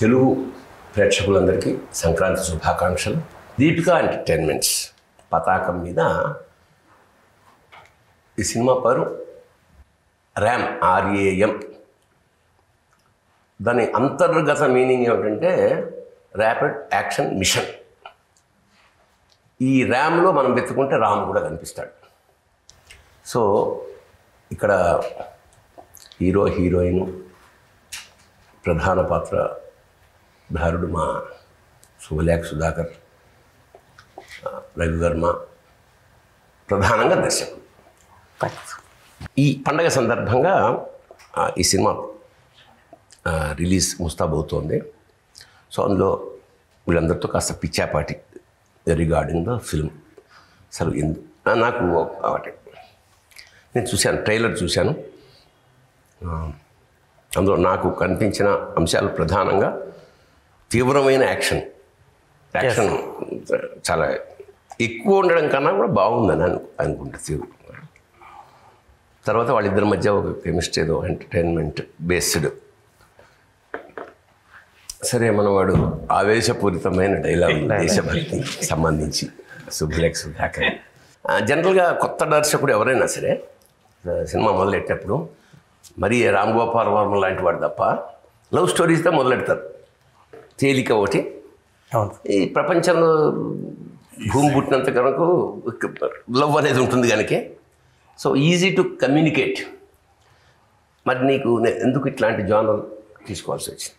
తెలుగు ప్రేక్షకులందరికీ సంక్రాంతి శుభాకాంక్షలు. దీపికా ఎంటర్టైన్మెంట్స్ పతాకం మీద ఈ సినిమా పేరు ర్యామ్, RAM. దాని అంతర్గత మీనింగ్ ఏమిటంటే ర్యాపిడ్ యాక్షన్ మిషన్. ఈ ర్యామ్లో మనం వెతుకుంటే రామ్ కూడా కనిపిస్తాడు. సో ఇక్కడ హీరో, హీరోయిన్, ప్రధాన పాత్రధారుడు మా శుభలేఖ సుధాకర్, రవివర్మ, ప్రధానంగా దర్శకుడు. ఈ పండగ సందర్భంగా ఈ సినిమా రిలీజ్ ముస్తాబవుతోంది. సో అందులో వీళ్ళందరితో కాస్త పిచ్చాపాటి రిగార్డింగ్ ద ఫిల్మ్. అసలు నాకు ఒకటి నేను చూశాను, ట్రైలర్ చూశాను. అందులో నాకు కనిపించిన అంశాలు ప్రధానంగా తీవ్రమైన యాక్షన్ చాలా ఎక్కువ ఉండడం కన్నా కూడా బాగుందని అనుకుంటా. తర్వాత వాళ్ళిద్దరి మధ్య ఒక కెమిస్ట్రీ, ఏదో ఎంటర్టైన్మెంట్ బేస్డ్. సరే, మనవాడు ఆవేశపూరితమైన డైలాగ్ దేశభక్తి సంబంధించి శుభలేఖ సుధాకర్. జనరల్గా కొత్త దర్శకుడు ఎవరైనా సరే సినిమా మొదలెట్టినప్పుడు మరి రామ్ గోపాల్ వర్మ లాంటి వాడు తప్ప లవ్ స్టోరీస్తో మొదలెడతారు. తేలిక ఒకటి. ఈ ప్రపంచంలో భూమి పుట్టినంత కనుక లవ్ అనేది ఉంటుంది కనుక సో ఈజీ టు కమ్యూనికేట్. మరి నీకు ఎందుకు ఇట్లాంటి జానర్ తీసుకోవాల్సి వచ్చింది?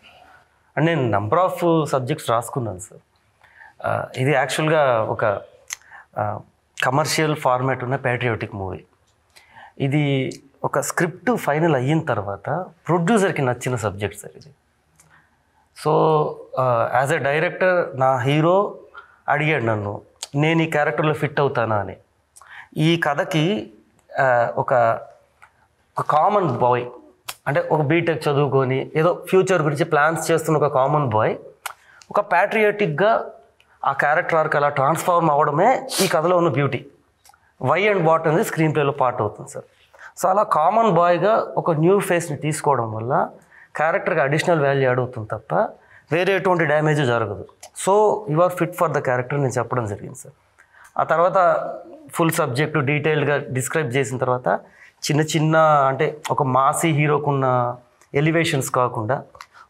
అండ్ నేను నంబర్ ఆఫ్ సబ్జెక్ట్స్ రాసుకున్నాను సార్. ఇది యాక్చువల్గా ఒక కమర్షియల్ ఫార్మాట్ ఉన్న ప్యాట్రియాటిక్ మూవీ. ఇది ఒక స్క్రిప్ట్ ఫైనల్ అయిన తర్వాత ప్రొడ్యూసర్కి నచ్చిన సబ్జెక్ట్ సార్ ఇది. సో యాజ్ ఎ డైరెక్టర్ నా హీరో అడిగాడు నన్ను, నేను ఈ క్యారెక్టర్లో ఫిట్ అవుతానా అని. ఈ కథకి ఒక కామన్ బాయ్, అంటే ఒక బీటెక్ చదువుకొని ఏదో ఫ్యూచర్ గురించి ప్లాన్స్ చేస్తున్న ఒక కామన్ బాయ్ ఒక ప్యాట్రియాటిక్గా ఆ క్యారెక్టర్ ఆర్క్ అలా ట్రాన్స్ఫార్మ్ అవ్వడమే ఈ కథలో ఉన్న బ్యూటీ. వై అండ్ వాట్ అనేది స్క్రీన్ ప్లేలో పార్ట్ అవుతుంది సార్. సో అలా కామన్ బాయ్గా ఒక న్యూ ఫేస్ని తీసుకోవడం వల్ల క్యారెక్టర్కి అడిషనల్ వాల్యూ యాడ్ అవుతుంది తప్ప వేరే ఎటువంటి డ్యామేజ్ జరగదు. So you are fit for the character నేను చెప్పడం జరిగింది సార్. ఆ తర్వాత ఫుల్ సబ్జెక్టు డీటెయిల్గా డిస్క్రైబ్ చేసిన తర్వాత చిన్న చిన్న అంటే ఒక మాసీ హీరోకున్న ఎలివేషన్స్ కాకుండా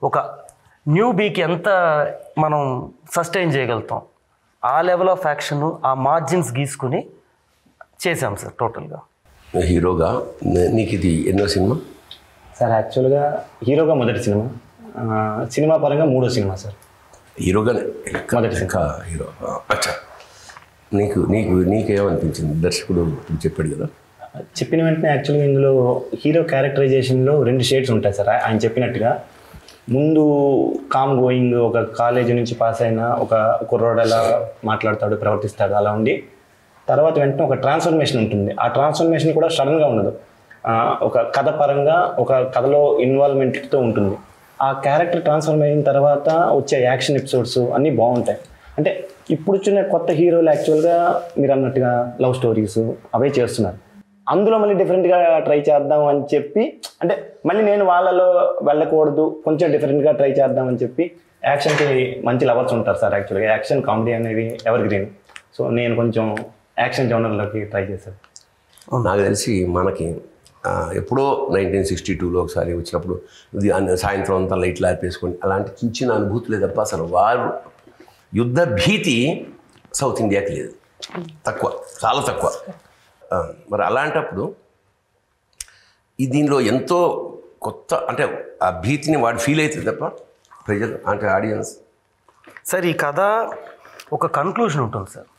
ఒక న్యూ బీకి ఎంత మనం సస్టైన్ చేయగలుగుతాం ఆ లెవెల్ ఆఫ్ యాక్షన్, ఆ మార్జిన్స్ గీసుకుని చేశాం సార్ టోటల్గా. హీరోగా నీకు ఇది ఎన్నో సినిమా సార్? యాక్చువల్గా హీరోగా మొదటి సినిమా, సినిమా పరంగా మూడో సినిమా సార్. హీరోగానే మొదటి ఇంకా హీరో. అచ్చా, నీకేమనిపించింది? దర్శకుడు చెప్పాడు కదా, చెప్పిన వెంటనే యాక్చువల్గా ఇందులో హీరో క్యారెక్టరైజేషన్లో 2 షేడ్స్ ఉంటాయి సార్. ఆయన చెప్పినట్టుగా ముందు కామ్ గోయింగ్, ఒక కాలేజీ నుంచి పాస్ అయిన ఒక కుర్రోడు ఎలా మాట్లాడతాడు, ప్రవర్తిస్తాడు అలా ఉండి, తర్వాత వెంటనే ఒక ట్రాన్స్ఫర్మేషన్ ఉంటుంది. ఆ ట్రాన్స్ఫర్మేషన్ కూడా సడన్గా ఉండదు, ఒక కథ పరంగా ఒక కథలో ఇన్వాల్వ్మెంట్తో ఉంటుంది. ఆ క్యారెక్టర్ ట్రాన్స్ఫర్మ్ అయిన తర్వాత వచ్చే యాక్షన్ ఎపిసోడ్స్ అన్నీ బాగుంటాయి. అంటే ఇప్పుడు వచ్చిన కొత్త హీరోలు యాక్చువల్గా మీరు అన్నట్టుగా లవ్ స్టోరీస్ అవే చేస్తున్నారు. అందులో మళ్ళీ డిఫరెంట్గా ట్రై చేద్దాం అని చెప్పి, అంటే మళ్ళీ నేను వాళ్ళలో వెళ్ళకూడదు, కొంచెం డిఫరెంట్గా ట్రై చేద్దాం అని చెప్పి యాక్షన్కి మంచి లవర్స్ ఉంటారు సార్. యాక్చువల్గా యాక్షన్ కామెడీ అనేవి ఎవర్ గ్రీన్. సో నేను కొంచెం యాక్షన్ జోనర్లోకి ట్రై చేశాను. నాకు తెలిసి మనకి ఎప్పుడో 1962లో ఒకసారి వచ్చినప్పుడు సాయంత్రం అంతా లైట్లు ఆర్పేసుకొని అలాంటి చిన్న చిన్న అనుభూతులే తప్ప అసలు వారు యుద్ధ భీతి సౌత్ ఇండియాకి లేదు, తక్కువ, చాలా తక్కువ. మరి అలాంటప్పుడు దీనిలో ఎంతో కొత్త, అంటే ఆ భీతిని వాడు ఫీల్ అవుతుంది తప్ప ప్రజలు, అంటే ఆడియన్స్. సార్ ఈ కథ ఒక కన్క్లూషన్ ఉంటుంది సార్.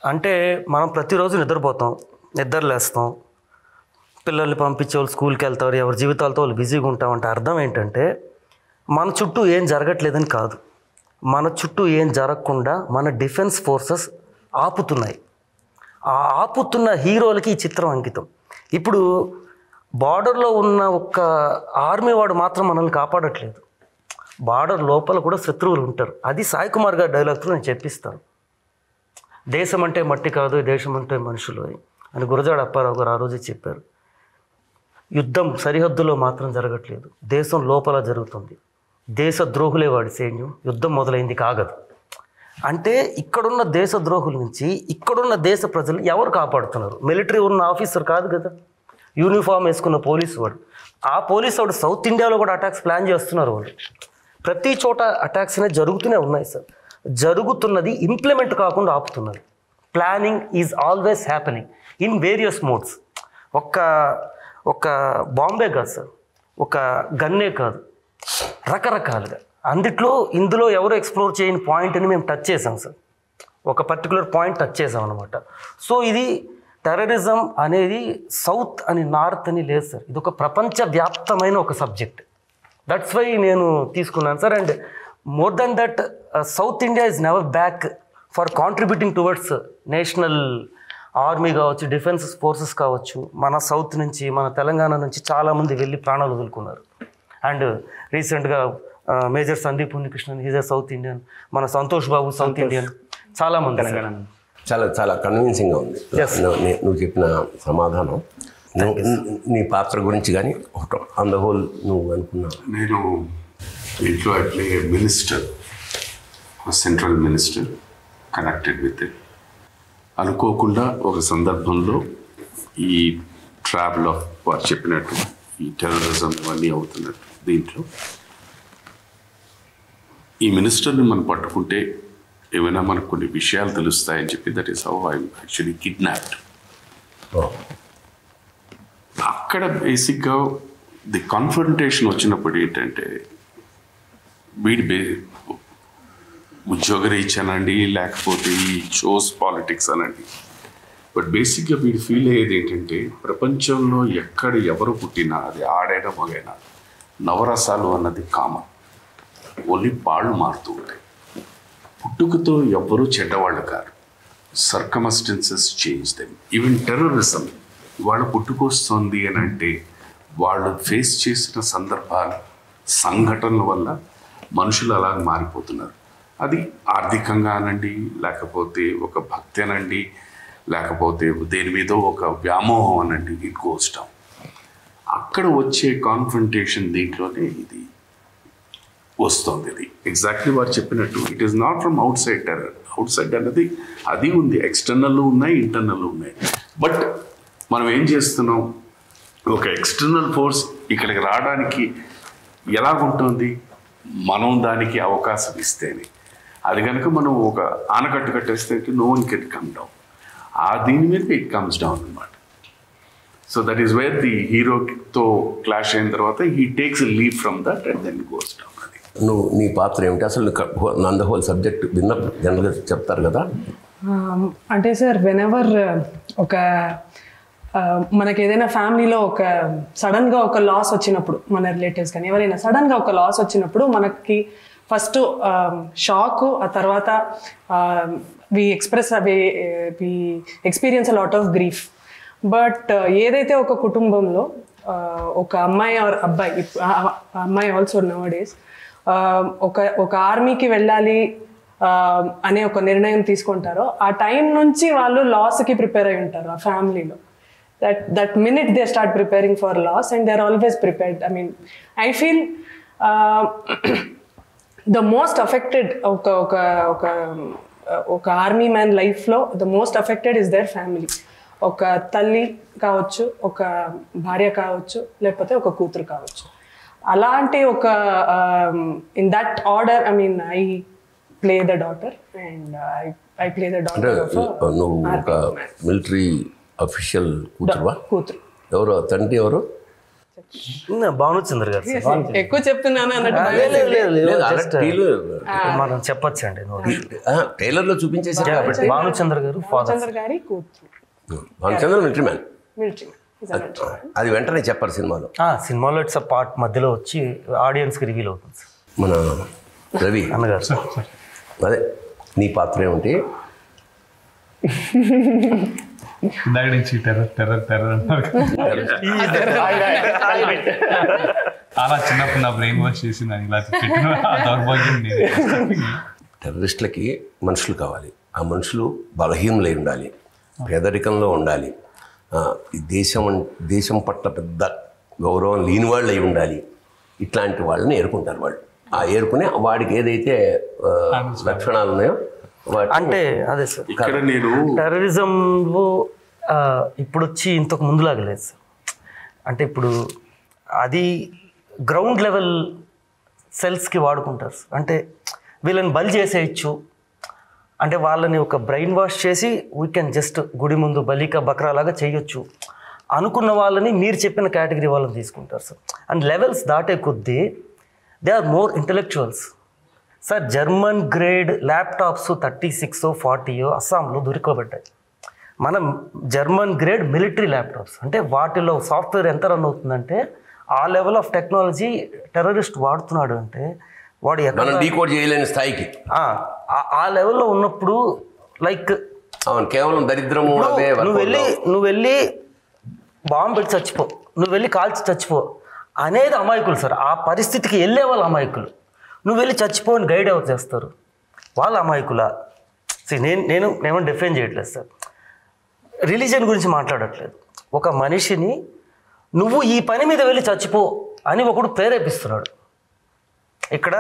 అంటే మనం ప్రతిరోజు నిద్రపోతాం, నిద్రలేస్తాం, పిల్లల్ని పంపించే వాళ్ళు స్కూల్కి వెళ్తారు, ఎవరి జీవితాలతో వాళ్ళు బిజీగా ఉంటాం. అంటే అర్థం ఏంటంటే మన చుట్టూ ఏం జరగట్లేదని కాదు, మన చుట్టూ ఏం జరగకుండా మన డిఫెన్స్ ఫోర్సెస్ ఆపుతున్నాయి. ఆ ఆపుతున్న హీరోలకి ఈ చిత్రం అంకితం. ఇప్పుడు బార్డర్లో ఉన్న ఒక్క ఆర్మీ వాడు మాత్రం మనల్ని కాపాడట్లేదు, బార్డర్ లోపల కూడా శత్రువులు ఉంటారు. అది సాయి కుమార్ గారి డైలాగ్తో నేను చెప్పిస్తాను. దేశం అంటే మట్టి కాదు, దేశం అంటే మనుషులు అని గురజాడ అప్పారావు గారు ఆ రోజే చెప్పారు. యుద్ధం సరిహద్దులో మాత్రం జరగట్లేదు, దేశం లోపల జరుగుతుంది. దేశద్రోహులే వాడి సైన్యం, యుద్ధం మొదలైంది కాగదు. అంటే ఇక్కడున్న దేశద్రోహుల నుంచి ఇక్కడున్న దేశ ప్రజలు ఎవరు కాపాడుతున్నారు? మిలిటరీ ఉన్న ఆఫీసర్ కాదు కదా, యూనిఫామ్ వేసుకున్న పోలీసు వాడు. ఆ పోలీసు వాడు సౌత్ ఇండియాలో కూడా అటాక్స్ ప్లాన్ చేస్తున్నారు వాళ్ళు. ప్రతి చోట అటాక్స్ అనేవి జరుగుతూనే ఉన్నాయి సార్. జరుగుతున్నది ఇంప్లిమెంట్ కాకుండా ఆపుతున్నది. Planning is always happening in various modes. ఒక బాంబే కాదు సార్, ఒక గన్నే కాదు, రకరకాలుగా. ఇందులో ఎవరు ఎక్స్ప్లోర్ చేయని పాయింట్ని మేము టచ్ చేసాం సార్. ఒక పర్టికులర్ పాయింట్ టచ్ చేసాం అనమాట. సో ఇది టెర్రరిజం అనేది సౌత్ అని నార్త్ అని లేదు సార్, ఇది ఒక ప్రపంచవ్యాప్తమైన ఒక సబ్జెక్ట్. దట్స్ వై నేను తీసుకున్నాను sir. And more than that, south India is never back for contributing towards national army కావచ్చు, డిఫెన్స్ ఫోర్సెస్ కావచ్చు. మన సౌత్ నుంచి, మన తెలంగాణ నుంచి చాలామంది వెళ్ళి ప్రాణాలు వదులుకున్నారు. అండ్ రీసెంట్గా major Sandeep Unnikrishnan, is a south Indian. మన సంతోష్ బాబు సౌత్ ఇండియన్. చాలామంది తెలంగాణ. చాలా చాలా కన్విన్సింగ్గా ఉంది నువ్వు చెప్పిన సమాధానం. నీ పాత్ర గురించి కానీ ఆన్ ద హోల్ నువ్వు అనుకున్నావు? నేను ఇంట్లో అట్లే minister, central minister, connected with it. అనుకోకుండా ఒక సందర్భంలో ఈ ట్రావెల్ ఆఫ్ వారు చెప్పినట్టు ఈ టెర్రరిజం ఇవన్నీ అవుతున్నట్టు దీంట్లో ఈ మినిస్టర్ని మనం పట్టుకుంటే ఏమైనా మనకు కొన్ని విషయాలు తెలుస్తాయని చెప్పి, that is how I actually kidnapped. అక్కడ బేసిక్గా ది కాన్ఫరంటేషన్ వచ్చినప్పుడు ఏంటంటే, వీడి ఉద్యోగరీత్యానండి, లేకపోతే ఈ షోస్ పాలిటిక్స్ అనండి, బట్ బేసిక్గా వీడు ఫీల్ అయ్యేది ఏంటంటే, ప్రపంచంలో ఎక్కడ ఎవరు పుట్టినా, అది ఆడైనా మగైనా, నవరసాలు అన్నది కామన్. ఓన్లీ పాళ్ళు మారుతూ ఉంటాయి. పుట్టుకతో ఎవ్వరూ చెడ్డవాళ్ళు కాదు. Circumstances change them. Even terrorism వాళ్ళ పుట్టుకొస్తుంది అని అంటే, వాళ్ళు ఫేస్ చేసిన సందర్భాలు, సంఘటనల వల్ల మనుషులు అలా మారిపోతున్నారు. అది ఆర్థికంగా అనండి, లేకపోతే ఒక భక్తి అనండి, లేకపోతే దేని మీద ఒక వ్యామోహం అనండి, ఇట్ గోస్ డౌన్. అక్కడ వచ్చే కాన్ఫ్రంటేషన్ దీంట్లోనే ఇది వస్తుంది. ఇది ఎగ్జాక్ట్లీ వారు చెప్పినట్టు, it is not from out side terror. Out side అన్నది అది ఉంది, ఎక్స్టర్నల్ ఉన్నాయి, ఇంటర్నల్ ఉన్నాయి. బట్ మనం ఏం చేస్తున్నాం, ఒక ఎక్స్టర్నల్ ఫోర్స్ ఇక్కడికి రావడానికి ఎలాగుంటుంది, మనం దానికి అవకాశం ఇస్తేనే. అది కనుక మనం ఒక ఆనకట్టు కట్టేస్తే no one can come down. ఆ దీని మీద ఇట్ కమ్స్ డౌన్ అనమాట. So that is where the హీరోతో క్లాష్ అయిన తర్వాత he takes a leave from that and then goes down. అది నీ పాత్ర ఏమిటి అసలు? నంద హోల్ సబ్జెక్ట్ విన్నప్పుడు జనరల్గా చెప్తారు కదా. అంటే సార్, వెనెవర్ ఒక మనకి ఏదైనా ఫ్యామిలీలో ఒక సడన్గా ఒక లాస్ వచ్చినప్పుడు, మన రిలేటివ్స్ కానీ ఎవరైనా సడన్గా ఒక లాస్ వచ్చినప్పుడు మనకి ఫస్ట్ షాక్, ఆ తర్వాత we experience a lot of grief. But ఏదైతే ఒక కుటుంబంలో ఒక అమ్మాయి ఆర్ అబ్బాయి, అమ్మాయి ఆల్సో నౌ డేస్ ఒక ఆర్మీకి వెళ్ళాలి అనే ఒక నిర్ణయం తీసుకుంటారో, ఆ టైం నుంచి వాళ్ళు లాస్కి ప్రిపేర్ అయి ఉంటారు ఆ ఫ్యామిలీలో. That minute they start preparing for loss, and they're always prepared. I mean, I feel the most affected oka army man life lo, the most affected is their family. Oka talli kavachu, oka bharya kavachu, lepothe oka kootru kavachu. Alanti oka in that order, I mean, I play the daughter, and I play the daughter of a military official కూతురువా? కూతురు. ఎవరు తండ్రి? ఎవరు? భానుచంద్ర గారు. ఎక్కువ చెప్తున్నాను అన్నట్టు మనం చెప్పచ్చు అండి, ట్రైలర్లో చూపించేసారు. భానుచంద్ర గారు భానుచంద్ర గారి కూతురు. Bhanuchandra military man. అది వెంటనే చెప్పారు సినిమాలో. సినిమాలో ఇట్స్ పార్ట్ మధ్యలో వచ్చి ఆడియన్స్కి రివీల్ అవుతుంది. మన రవి అన్నగారు, అదే నీ పాత్ర ఏమిటి? ఇందాక నుంచి టెర్రర్ టెర్రర్ టెర్రర్ అన్నారు. అలా చిన్నప్పుడు నా బ్రెయిన్ వాష్ చేసి నన్ను ఇలా పెట్టిన దౌర్భాగ్యం. టెర్రరిస్టులకి మనుషులు కావాలి. ఆ మనుషులు బలహీనులై ఉండాలి, పేదరికంలో ఉండాలి, ఈ దేశం పట్ల పెద్ద గౌరవం లేని వాళ్ళు అయి ఉండాలి. ఇట్లాంటి వాళ్ళని ఎరుకుంటారు వాళ్ళు. ఆ ఏరుకునే వాడికి ఏదైతే లక్షణాలు ఉన్నాయో అంటే అదే సార్ ఇక్కడ నేను టెర్రరిజంలో ఇప్పుడు వచ్చి ఇంతకు ముందులాగా లేదు సార్. అంటే ఇప్పుడు అది గ్రౌండ్ లెవెల్ సెల్స్కి వాడుకుంటారు సార్. అంటే వీళ్ళని బలి చేసేయచ్చు, అంటే వాళ్ళని ఒక బ్రెయిన్ వాష్ చేసి వీ కెన్ జస్ట్ గుడి ముందు బలిక బక్రా లాగా చేయొచ్చు అనుకున్న వాళ్ళని మీరు చెప్పిన కేటగిరీ వాళ్ళని తీసుకుంటారు సార్. అండ్ లెవెల్స్ దాటే కొద్దీ they are more intellectuals sir. German grade laptops 36 40 అస్సాంలో దొరికబడ్డాయి. మనం జర్మన్ గ్రేడ్ మిలిటరీ ల్యాప్టాప్స్ అంటే వాటిలో సాఫ్ట్వేర్ ఎంత రన్ అవుతుందంటే ఆ లెవెల్ ఆఫ్ టెక్నాలజీ టెర్రరిస్ట్ వాడుతున్నాడు అంటే వాడు మనం డీకోడ్ చేయలేని స్థాయికి ఆ లెవెల్లో ఉన్నప్పుడు లైక్ అవును కేవలం దరిద్రము నువ్వు వెళ్ళి బాంబు పెట్టి చచ్చిపో, నువ్వు వెళ్ళి కాల్చి చచ్చిపో అనేది అమాయకులు సార్. ఆ పరిస్థితికి వెళ్ళే వాళ్ళు అమాయకులు. నువ్వు వెళ్ళి చచ్చిపోని గైడ్ ఎవరు చేస్తారు? వాళ్ళ అమాయకులా? నేనేమో డిఫైన్ చేయట్లేదు సార్, రిలీజియన్ గురించి మాట్లాడట్లేదు. ఒక మనిషిని నువ్వు ఈ పని మీద వెళ్ళి చచ్చిపో అని ఒకడు ప్రేరేపిస్తున్నాడు. ఇక్కడ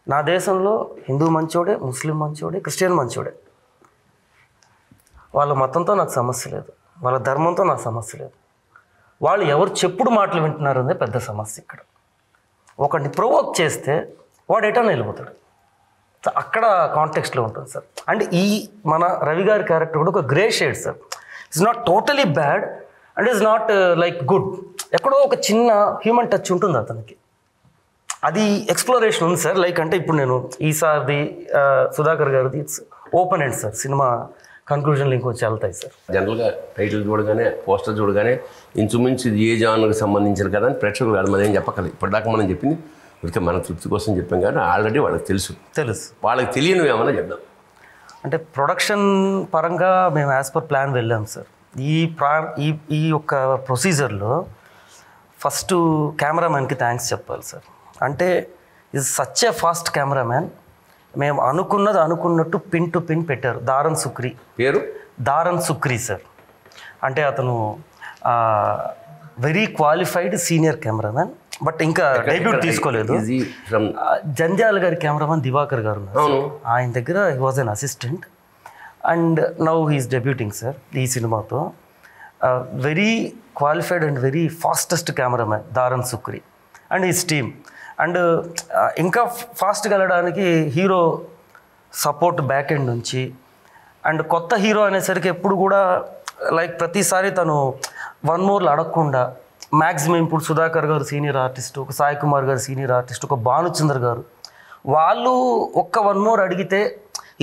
నా దేశంలో హిందూ మంచోడే, ముస్లిం మంచోడే, క్రిస్టియన్ మంచోడే. వాళ్ళ మతంతో నాకు సమస్య లేదు, వాళ్ళ ధర్మంతో నాకు సమస్య లేదు. వాళ్ళు ఎవరు చెప్పుడు మాటలు వింటున్నారు అనే పెద్ద సమస్య ఇక్కడ. ఒకడిని ప్రొవోక్ చేస్తే వాడు ఎటన్నా వెళ్ళిపోతాడు. అక్కడ కాంటెక్స్ట్లో ఉంటుంది సార్. అండ్ ఈ మన రవి గారి క్యారెక్టర్ కూడా ఒక grey shade sir. It's not totally bad and it's not like good. ఎక్కడో ఒక చిన్న హ్యూమన్ టచ్ ఉంటుంది అతనికి. అది ఎక్స్ప్లోరేషన్ ఉంది సార్. లైక్ అంటే ఇప్పుడు నేను ఈసారి సుధాకర్ గారిది it's open end sir. Cinema కన్క్లూజన్లు ఇంకొంచెం వెళ్తాయి సార్. జనరల్గా టైటిల్ చూడగానే పోస్టర్ చూడగానే ఇంచుమించు ఇది ఏ జానర్కి సంబంధించిన కదా అని ప్రేక్షకులు కాదు మనం ఏం చెప్పగలం. ఇప్పటిదాకా మనం చెప్పింది ఇక మన తృప్తి కోసం చెప్పాం కానీ ఆల్రెడీ వాళ్ళకి తెలుసు. వాళ్ళకి తెలియనివి ఏమన్నా చెప్దాం. అంటే ప్రొడక్షన్ పరంగా మేము యాజ్ పర్ ప్లాన్ వెళ్ళాం సార్. ఈ యొక్క ప్రొసీజర్లో ఫస్ట్ కెమెరామ్యాన్కి థ్యాంక్స్ చెప్పాలి సార్. అంటే ఇది సచ్ ఏ ఫాస్ట్ కెమెరామ్యాన్. మేము అనుకున్నట్టు పిన్ టు పిన్ పెట్టారు. దారన్ సుక్రీ పేరు దారన్ సుక్రీ సార్. అంటే అతను very qualified senior cameraman, but ఇంకా డెబ్యూట్ తీసుకోలేదు. జంధ్యాల గారి కెమెరామ్యాన్ దివాకర్ గారు ఉన్నారు, ఆయన దగ్గర he was an assistant and now he's debuting sir ఈ సినిమాతో. Very qualified and very fastest cameraman Daran Sukri and his team. And ఇంకా ఫాస్ట్గా వెళ్ళడానికి హీరో సపోర్ట్ బ్యాక్ ఎండ్ నుంచి. అండ్ కొత్త హీరో అనేసరికి ఎప్పుడు కూడా లైక్ ప్రతిసారి తను 1 more అడగకుండా మ్యాక్సిమం ఇప్పుడు సుధాకర్ గారు సీనియర్ ఆర్టిస్ట్, ఒక సాయి కుమార్ గారు సీనియర్ ఆర్టిస్ట్, ఒక భానుచంద్ర గారు వాళ్ళు ఒక్క 1 more అడిగితే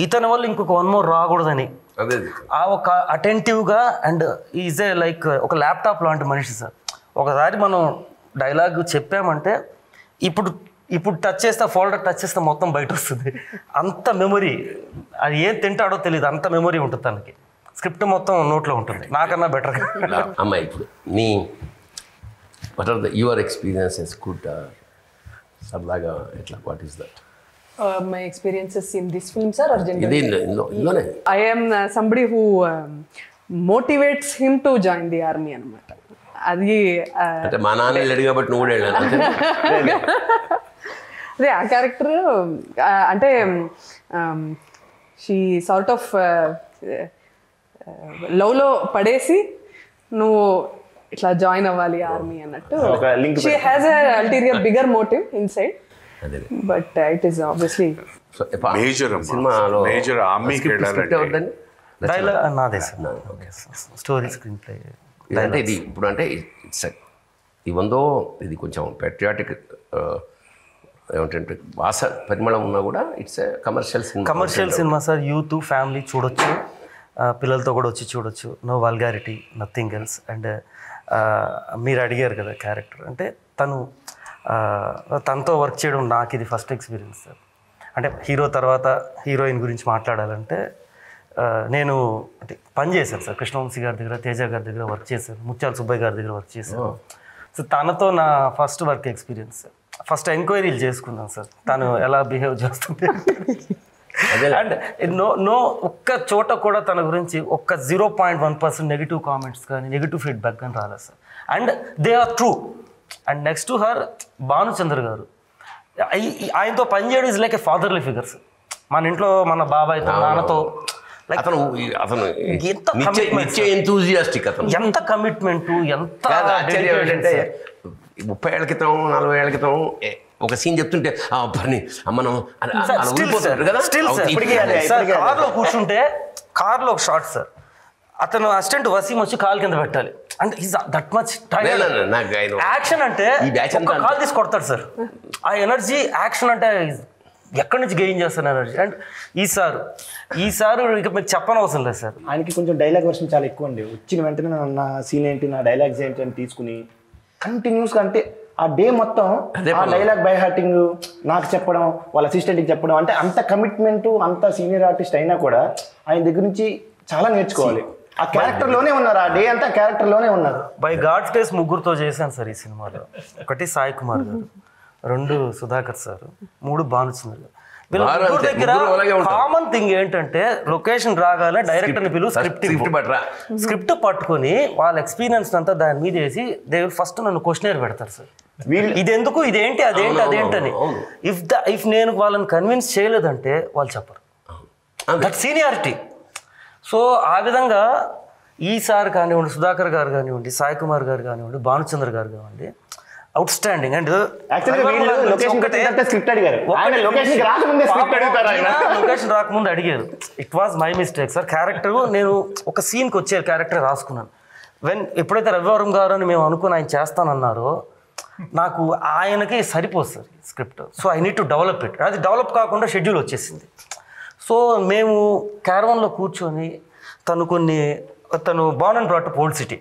ఇతని వల్ల ఇంకొక 1 more రాకూడదని ఆ ఒక అటెంటివ్గా అండ్ ఈజ్ ఏ లైక్ ఒక ల్యాప్టాప్ లాంటి మనిషి సార్. ఒకసారి మనం డైలాగ్ చెప్పామంటే ఇప్పుడు టచ్ చేస్తే ఫోల్డర్ టచ్ చేస్తే మొత్తం బయట వస్తుంది. అంత మెమొరీ, అది ఏం తింటాడో తెలియదు, అంత మెమొరీ ఉంటుంది తనకి. స్క్రిప్ట్ మొత్తం నోట్లో ఉంటుంది, నాకన్నా బెటర్గా. అమ్మాయి ఇప్పుడు నీ what are your experiences good సరదాగా ఎట్లా what is that? My experiences in this film, sir, or generally? I am somebody who motivates him to join the army అన్నమాట. అది అంటే మా నాన్న వెళ్ళాడు కాబట్టి నువ్వు కూడా వెళ్ళాను. అదే ఆ క్యారెక్టర్ అంటే షీ సార్ట్ ఆఫ్ లవ్లో పడేసి నువ్వు ఇట్లా జాయిన్ అవ్వాలి ఆర్మీ అన్నట్టు. She has a ulterior bigger motive inside, but it is obviously major ఆర్మీకి వెళ్ళాలంటే నాదే సార్. స్టోరీ స్క్రీన్ ప్లే అంటే ఇది ఇప్పుడు అంటే ఇట్స్ ఇవందో ఇది కొంచెం పెట్రియాటిక్ ఏమంటే భాష పరిమళం ఉన్నా కూడా it's commercial cinema sir. Youth family చూడొచ్చు, పిల్లలతో కూడా వచ్చి చూడొచ్చు. No vulgarity, nothing else. And మీరు అడిగారు కదా క్యారెక్టర్, అంటే తనతో వర్క్ చేయడం నాకు ఇది ఫస్ట్ ఎక్స్పీరియన్స్ సార్. అంటే హీరో తర్వాత హీరోయిన్ గురించి మాట్లాడాలంటే నేను అంటే పని చేశాను సార్. కృష్ణవంశీ గారి దగ్గర, తేజ గారి దగ్గర వర్క్ చేశాను, ముత్యాల సుబ్బయ్య గారి దగ్గర వర్క్ చేశాను. సో తనతో నా first work experience sir. First ఎంక్వైరీలు చేసుకున్నాను సార్, తను ఎలా బిహేవ్ చేస్తుంది. అండ్ నో ఒక్క చోట కూడా తన గురించి ఒక్క 0.1% నెగిటివ్ కామెంట్స్ కానీ నెగిటివ్ ఫీడ్బ్యాక్ కానీ రాలేదు sir. And they are true. And next to her Bhanuchandra garu ఆయనతో పనిచేయడం is like a fatherly figures. మన ఇంట్లో మన బాబాయ్తో నాన్నతో అతను ఎంత నిత్య ఎంతూజియాస్టిక్ అతను. ఎంత కమిట్మెంట్, ఎంత ఆశ్చర్యం ఏంటంటే 30 ఏళ్ల క్రితం 40 ఏళ్ల క్రితం ఒక సీన్ చెప్తుంటే పని మనం కదా. కార్లో కూర్చుంటే కార్లో ఒక షార్ట్ సార్, అతను అసిస్టెంట్ వసీం వచ్చి కాలు కింద పెట్టాలి అంటే దట్ మచ్ యాక్షన్ అంటే కాల్ తీసి కొడతాడు సార్. ఆ ఎనర్జీ యాక్షన్ అంటే ఎక్కడి నుంచి గెయిన్ చేస్తాను ఎనర్జీ. అండ్ ఈసారి ఇక మీకు చెప్పనవసరం లేదు సార్. ఆయనకి కొంచెం డైలాగ్ వర్షన్ చాలా ఎక్కువ అండి. వచ్చిన వెంటనే నా సీన్ ఏంటి, నా డైలాగ్స్ ఏంటి అని తీసుకుని కంటిన్యూస్గా అంటే ఆ డే మొత్తం ఆ డైలాగ్ బై హార్టింగ్ నాకు చెప్పడం, వాళ్ళ అసిస్టెంట్కి చెప్పడం, అంటే అంత కమిట్మెంట్, అంత సీనియర్ ఆర్టిస్ట్ అయినా కూడా ఆయన దగ్గర నుంచి చాలా నేర్చుకోవాలి. ఆ క్యారెక్టర్లోనే ఉన్నారు, ఆ డే అంతా క్యారెక్టర్లోనే ఉన్నారు. బై గాడ్స్ గ్రేస్ ముగ్గురుతో చేశాను సార్ ఈ సినిమాలో. 1 సాయి కుమార్ గారు, 2 సుధాకర్ సార్, 3 భానుచంద్ర గారు. వీళ్ళ ముగ్గురు దగ్గర కామన్ థింగ్ ఏంటంటే లొకేషన్ రాగానే డైరెక్టర్ని పిలువు, స్క్రిప్ట్ పట్టుకొని వాళ్ళ ఎక్స్పీరియన్స్ అంతా దాని మీద వేసి దే ఫస్ట్ నన్ను క్వశ్చనర్ పెడతారు సార్. ఇదెందుకు, ఇదేంటి, అదేంటని. ఇఫ్ నేను వాళ్ళని కన్విన్స్ చేయలేదంటే వాళ్ళు చెప్పరు. That seniority. సో ఆ విధంగా ఈసారి కానివ్వండి, సుధాకర్ గారు కానివ్వండి, సాయి కుమార్ గారు కానివ్వండి, భానుచంద్ర గారు కానివ్వండి, అవుట్ స్టాండింగ్. అండ్ లొకేషన్ రాకముందు అడిగారు, it was my mistake sir. Character నేను ఒక సీన్కి వచ్చే క్యారెక్టర్ రాసుకున్నాను. ఎప్పుడైతే రవివరం గారు అని మేము అనుకుని ఆయన చేస్తానన్నారో నాకు ఆయనకి సరిపోదు sir script. So I need to develop it. అది డెవలప్ కాకుండా షెడ్యూల్ వచ్చేసింది. సో మేము క్యారవన్లో కూర్చొని తను born and brought up old city,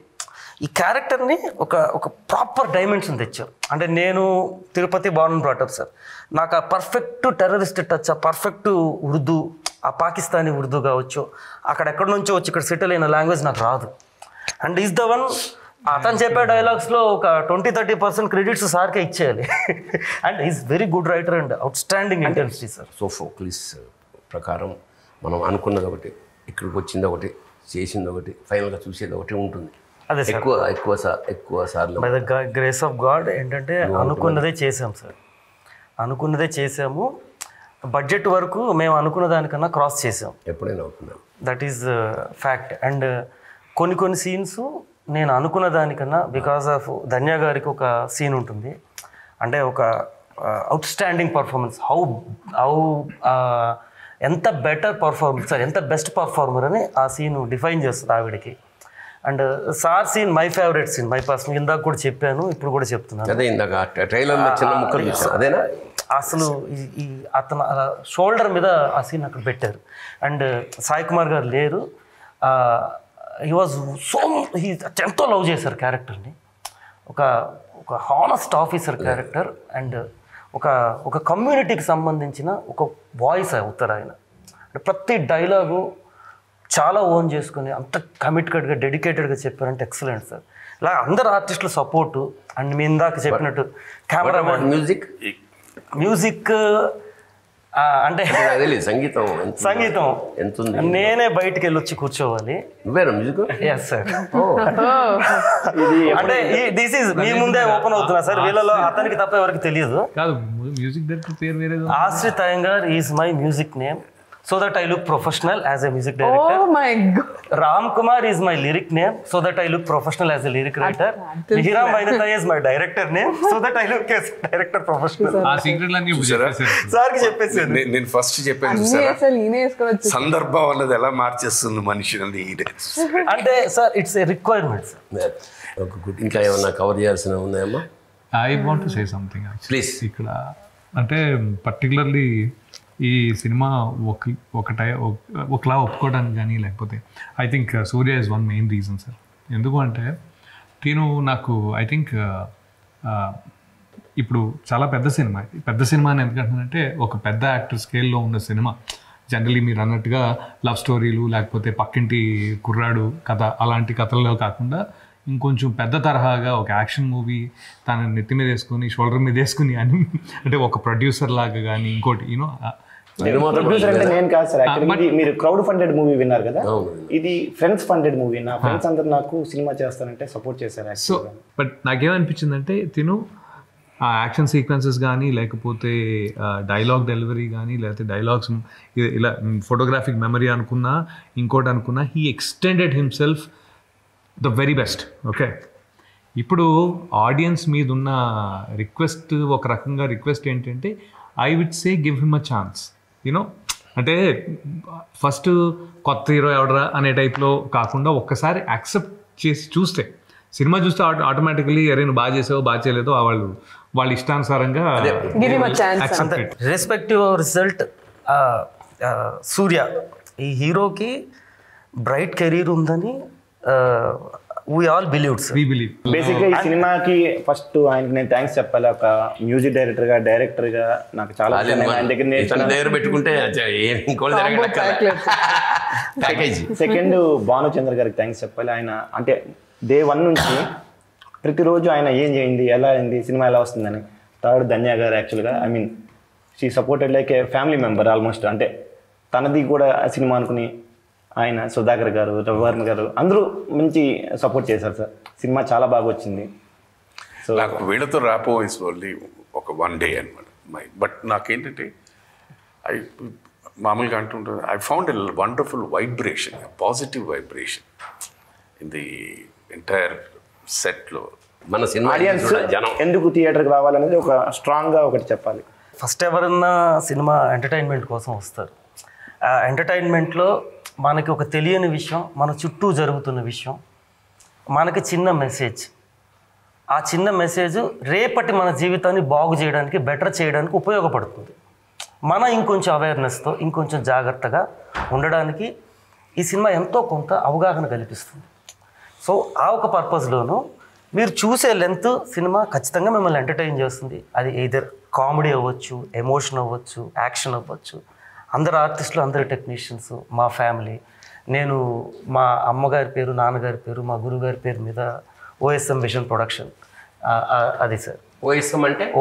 ఈ క్యారెక్టర్ని ఒక ప్రాపర్ డైమెన్షన్ తెచ్చారు. అంటే నేను Tirupati born and brought up sir, నాకు ఆ పర్ఫెక్ట్ టెర్రరిస్ట్ టచ్, ఆ పర్ఫెక్ట్ ఉర్దూ, ఆ పాకిస్తానీ ఉర్దూ కావచ్చు, అక్కడెక్కడి నుంచో వచ్చి ఇక్కడ సెటిల్ అయిన లాంగ్వేజ్ నాకు రాదు. అండ్ ఈజ్ ద వన్ అతను చెప్పే డైలాగ్స్లో ఒక 20-30% క్రెడిట్స్ సార్కే ఇచ్చేయాలి. And is very good writer and out standing intensity sir. Sophocles ప్రకారం మనం అనుకున్నది ఒకటి, ఇక్కడికి వచ్చింది ఒకటి, చేసింది ఒకటి, ఫైనల్గా చూసేది ఒకటి ఉంటుంది. అదే ఎక్కువ సార్లు by the grace of God ఏంటంటే అనుకున్నదే చేసాం సార్. అనుకున్నదే చేసాము. బడ్జెట్ వరకు మేము అనుకున్న దానికన్నా క్రాస్ చేసాం ఎప్పుడైనా అవుతున్నాం. That is fact. అండ్ కొన్ని సీన్స్ నేను అనుకున్న దానికన్నా, బికాస్ ఆఫ్ ధన్య గారికి ఒక సీన్ ఉంటుంది, అంటే ఒక అవుట్ స్టాండింగ్ పర్ఫార్మెన్స్, హౌ ఎంత బెటర్ పర్ఫార్మెన్స్, ఎంత బెస్ట్ పర్ఫార్మర్ అని ఆ సీన్ డిఫైన్ చేస్తుంది ఆవిడకి. And sir scene my favourite scene, my personal. ఇందాక కూడా చెప్పాను, ఇప్పుడు కూడా చెప్తున్నాను. అదే ఇందాక ట్రైలర్లో చిన్న ముక్కలు చూసాను, అదేనా అసలు ఈ అతను షోల్డర్ మీద ఆ సీన్ అక్కడ పెట్టారు. అండ్ సాయి కుమార్ గారు లేరు, హీ వాజ్ హీ ఎంతో లవ్ చేశారు క్యారెక్టర్ని. ఒక హానెస్ట్ ఆఫీసర్ క్యారెక్టర్. అండ్ ఒక కమ్యూనిటీకి సంబంధించిన ఒక వాయిస్ అవుతారు ఆయన. అంటే ప్రతి డైలాగు చాలా ఓన్ చేసుకుని అంత కమిటెడ్గా డెడికేటెడ్గా చెప్పారంటే ఎక్సలెంట్ సార్. ఇలా అందరు ఆర్టిస్టుల సపోర్టు. అండ్ మీ ఇందాక చెప్పినట్టు కెమెరామెన్, మ్యూజిక్ అంటే సంగీతం నేనే బయటికి వెళ్ళి వచ్చి కూర్చోవాలి. Yes sir. అంటే దిస్ ఈజ్ మీ ముందే ఓపెన్ అవుతున్నా సార్. వీళ్ళలో అతనికి తప్ప ఎవరికి తెలియదు. Ashrith Iyengar is my music name, so that I look professional as a music director. Oh my God. Ram Kumar is my lyric name, so that I look professional as a lyric writer. Hiram Vainataya is my director name, so that I look as director professional. ఆ secret లన్నీ sir కి చెప్పేసాను. నేను first చెప్పాను సందర్భం అన్నది ఎలా మార్చేస్తుంది మనిషిని. అంటే sir it's a requirement sir. ఇంకా ఏమన్నా కవర్ చేయాల్సిన ఉన్నాయమ్మా? I want to say something please. ఇక్కడ అంటే పర్టికులర్లీ ఈ సినిమా ఒకలా ఒప్పుకోవడానికి కానీ, లేకపోతే I think Surya is one main reason sir. ఎందుకు అంటే నేను నాకు ఐ థింక్ ఇప్పుడు చాలా పెద్ద సినిమా అని ఎందుకంటానంటే ఒక పెద్ద యాక్టర్ స్కేల్లో ఉన్న సినిమా. జనరలీ మీరు అన్నట్టుగా లవ్ స్టోరీలు, లేకపోతే పక్కింటి కుర్రాడు కథ, అలాంటి కథల్లో కాకుండా ఇంకొంచెం పెద్ద తరహాగా ఒక యాక్షన్ మూవీ తన నెత్తి మీద వేసుకొని, షోల్డర్ మీద వేసుకుని అని, అంటే ఒక ప్రొడ్యూసర్ లాగా కానీ, ఇంకోటి యూనో ప్రొడ్యూసర్ అంటే నేను కాదు సార్. యాక్చువల్లీ మీరు క్రౌడ్ ఫండెడ్ మూవీ విన్నారు కదా, ఇది ఫ్రెండ్స్ ఫండెడ్ మూవీ. నా ఫ్రెండ్స్ అందరు నాకు సినిమా చేస్తానంటే సపోర్ట్ చేశారు. సో బట్ నాకేమనిపించిందంటే తిను ఆ యాక్షన్ సీక్వెన్సెస్ కానీ లేకపోతే డైలాగ్ డెలివరీ కానీ లేకపోతే డైలాగ్స్ ఇలా ఫోటోగ్రాఫిక్ మెమరీ అనుకున్నా ఇంకోటి అనుకున్నా he extended himself the very best. Okay, ఇప్పుడు ఆడియన్స్ మీద ఉన్న రిక్వెస్ట్ ఒక రకంగా రిక్వెస్ట్ ఏంటంటే I would say give him a chance. You know, అంటే ఫస్ట్ కొత్త హీరో ఎవడరా అనే టైప్లో కాకుండా ఒక్కసారి యాక్సెప్ట్ చేసి చూస్తే, సినిమా చూస్తే ఆటోమేటికలీ అరే నువ్వు బాగా చేసావు బాగా చేయలేదో వాళ్ళ ఇష్టానుసారంగా రెస్పెక్టివ్ రిజల్ట్. సూర్య ఈ హీరోకి బ్రైట్ కెరీర్ ఉందని we all believed, sir. We believe. బేసిక్గా ఈ సినిమాకి ఫస్ట్ ఆయనకి నేను థ్యాంక్స్ చెప్పాలి. ఒక మ్యూజిక్ డైరెక్టర్గా నాకు చాలా ఆయన దగ్గర పెట్టుకుంటే సెకండ్ భానుచంద్ర గారికి థ్యాంక్స్ చెప్పాలి. ఆయన అంటే డే 1 నుంచి ప్రతిరోజు ఆయన ఏం చేయండి, ఎలా అయింది, సినిమా ఎలా వస్తుందని. థర్డ్ ధన్య గారు యాక్చువల్గా I mean she supported like A family member almost. అంటే తనది కూడా సినిమా అనుకుని ఆయన, సుధాకర్ గారు, రవివర్మ గారు అందరూ మంచి సపోర్ట్ చేశారు సార్. సినిమా చాలా బాగా వచ్చింది. సో నాకు వీళ్ళతో ర్యాపో ఇస్ ఓన్లీ ఒక 1 day అనమాట. బట్ నాకేంటంటే మామూలుగా అంటుంటారు, I found a wonderful vibration, positive vibration in the entire సెట్లో. మన సినిమా ఆడియన్స్ జనం ఎందుకు థియేటర్కి రావాలనేది ఒక స్ట్రాంగ్గా ఒకటి చెప్పాలి. ఫస్ట్ ఎవరన్నా సినిమా ఎంటర్టైన్మెంట్ కోసం వస్తారు. ఆ ఎంటర్టైన్మెంట్లో మనకి ఒక తెలియని విషయం, మన చుట్టూ జరుగుతున్న విషయం, మనకి చిన్న మెసేజ్. ఆ చిన్న మెసేజ్ రేపటి మన జీవితాన్ని బాగు చేయడానికి, బెటర్ చేయడానికి ఉపయోగపడుతుంది. మన ఇంకొంచెం అవేర్నెస్తో ఇంకొంచెం జాగ్రత్తగా ఉండడానికి ఈ సినిమా ఎంతో కొంత అవగాహన కల్పిస్తుంది. సో ఆ ఒక పర్పస్లోనూ మీరు చూసే లెంత్ సినిమా ఖచ్చితంగా మిమ్మల్ని ఎంటర్టైన్ చేస్తుంది. అది ఎయిదర్ కామెడీ అవ్వచ్చు, ఎమోషన్ అవ్వచ్చు, యాక్షన్ అవ్వచ్చు. అందరు ఆర్టిస్టులు, అందరు టెక్నీషియన్స్, మా ఫ్యామిలీ. నేను మా అమ్మగారి పేరు, నాన్నగారి పేరు, మా గురుగారి పేరు మీద ఓఎస్ఎం విజన్ ప్రొడక్షన్. అది సార్.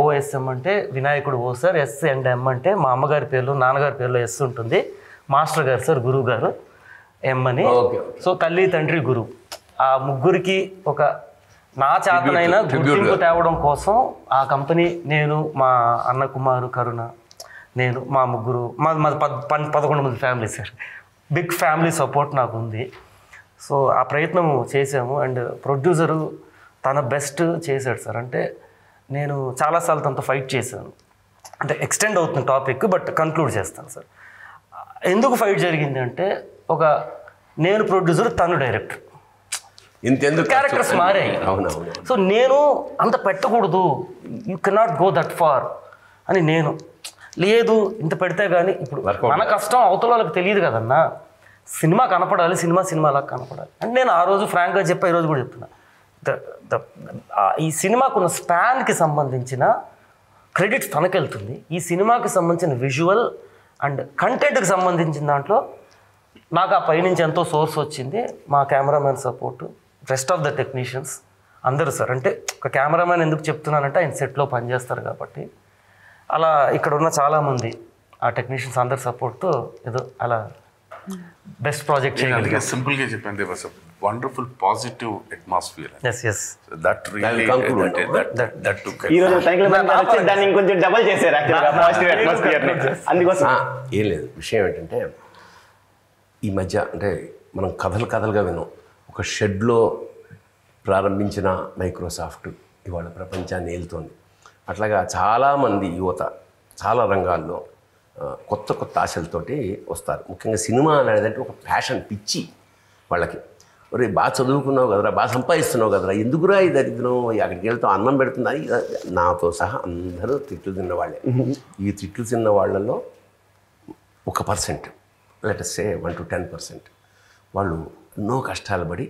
ఓఎస్ఎం అంటే వినాయకుడు ఓ సార్, ఎస్ అండ్ ఎం అంటే మా అమ్మగారి పేర్లు, నాన్నగారి పేరులో ఎస్ ఉంటుంది. మాస్టర్ గారు సార్, గురువు గారు ఎం అని. సో తల్లి, తండ్రి, గురువు, ఆ ముగ్గురికి ఒక నా చేతనైనా గుర్తింపు తేవడం కోసం ఆ కంపెనీ, నేను, మా అన్న కుమారు, కరుణ, నేను, మా ముగ్గురు, మాది 11 మంది family sir. Big family support నాకు ఉంది. సో ఆ ప్రయత్నం చేసాము. అండ్ ప్రొడ్యూసరు తన బెస్ట్ చేశాడు సార్. అంటే నేను చాలాసార్లు తనతో ఫైట్ చేశాను. అంటే ఎక్స్టెండ్ అవుతుంది టాపిక్, బట్ కన్క్లూడ్ చేస్తాను సార్. ఎందుకు ఫైట్ జరిగింది అంటే, ఒక నేను ప్రొడ్యూసర్, తను డైరెక్టర్, ఇంతెందుకు క్యారెక్టర్స్ మారాయి. సో నేను అంత పెట్టకూడదు, you cannot go that far అని నేను, లేదు ఇంత పెడితే కానీ ఇప్పుడు మన కష్టం అవతల వాళ్ళకి తెలియదు కదన్నా. సినిమా కనపడాలి, సినిమాలా కనపడాలి అని నేను ఆ రోజు ఫ్రాంక్గా చెప్పా, ఈరోజు కూడా చెప్తున్నా. ఈ సినిమాకున్న స్పాన్కి సంబంధించిన క్రెడిట్స్ తనకెళ్తుంది. ఈ సినిమాకి సంబంధించిన విజువల్ అండ్ కంటెంట్కి సంబంధించిన దాంట్లో నాకు ఆ పైనుంచి ఎంతో సోర్స్ వచ్చింది. మా cameraman support, rest of the technicians అందరూ సార్. అంటే ఒక కెమెరామెన్ ఎందుకు చెప్తున్నానంటే ఆయన సెట్లో పనిచేస్తారు కాబట్టి. అలా ఇక్కడ ఉన్న చాలామంది ఆ టెక్నీషియన్స్ అందరి సపోర్ట్తో ఏదో అలా బెస్ట్ ప్రాజెక్ట్ చేయగలిగాం. సింపుల్గా చెప్పాను, there was a wonderful positive atmosphere. yes that really that took. ఈ రోజు దాన్ని ఇంకొంచెం డబల్ చేశారు పాజిటివ్ అట్మాస్ఫియర్. అందుకోసం ఏం లేదు, విషయం ఏంటంటే ఈ మధ్య అంటే మనం కథలుగా విన్నాం. ఒక షెడ్లో ప్రారంభించిన మైక్రోసాఫ్ట్ ఇవాళ ప్రపంచాన్ని ఏలుతోంది. అట్లాగా చాలామంది యువత చాలా రంగాల్లో కొత్త ఆశలతోటి వస్తారు. ముఖ్యంగా సినిమా అనేదంటే ఒక ప్యాషన్, పిచ్చి వాళ్ళకి. మరి బాగా చదువుకున్నావు కదరా, బాగా సంపాదిస్తున్నావు కదరా, ఎందుకురా ఈ దరిద్రం, అక్కడికి వెళ్తాం అన్నం పెడుతుందా. నాతో సహా అందరూ తిట్లు తిన్నవాళ్ళే. ఈ తిట్లు తిన్న వాళ్ళల్లో 1%, లెట్ us say 1 to 10% వాళ్ళు ఎన్నో కష్టాలు పడి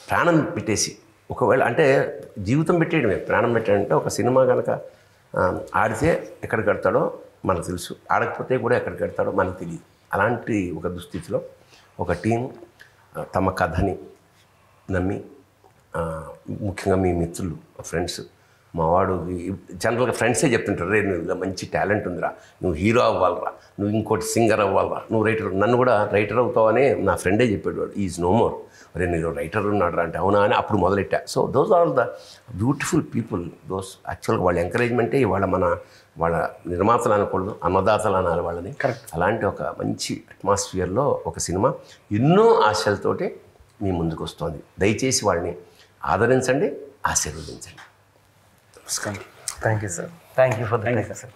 ప్రాణం పెట్టేసి, ఒకవేళ అంటే జీవితం పెట్టేయడమే, ప్రాణం పెట్టాడంటే ఒక సినిమా కనుక ఆడితే ఎక్కడికి కడతాడో మనకు తెలుసు, ఆడకపోతే కూడా ఎక్కడికి కడతాడో మనకు తెలియదు. అలాంటి ఒక దుస్థితిలో ఒక టీం తమ కథని నమ్మి, ముఖ్యంగా మీ మిత్రులు, ఫ్రెండ్స్, మావాడు జనరల్గా ఫ్రెండ్సే చెప్తుంటారు, రే నువ్వు ఇలా మంచి టాలెంట్ ఉందిరా, నువ్వు హీరో అవ్వాలరా, నువ్వు ఇంకోటి సింగర్ అవ్వాలరా, నువ్వు రైటర్, నన్ను కూడా రైటర్ అవుతావని నా ఫ్రెండే చెప్పాడు. వాడు ఈజ్ నో మోర్. అరే నీలో రైటర్ ఉన్నాడు అంటే అవునా అని అప్పుడు మొదలెట్టా. So those are the beautiful people. Those యాక్చువల్గా వాళ్ళ ఎంకరేజ్మెంటే ఇవాళ వాళ్ళ నిర్మాతలు అనకూడదు, అన్నదాతలు అనాలి వాళ్ళని. అలాంటి ఒక మంచి అట్మాస్ఫియర్లో ఒక సినిమా ఎన్నో ఆశలతోటి మీ ముందుకు వస్తుంది. దయచేసి వాళ్ళని ఆదరించండి, ఆశీర్వదించండి. Thank you sir. Thank you for the sir.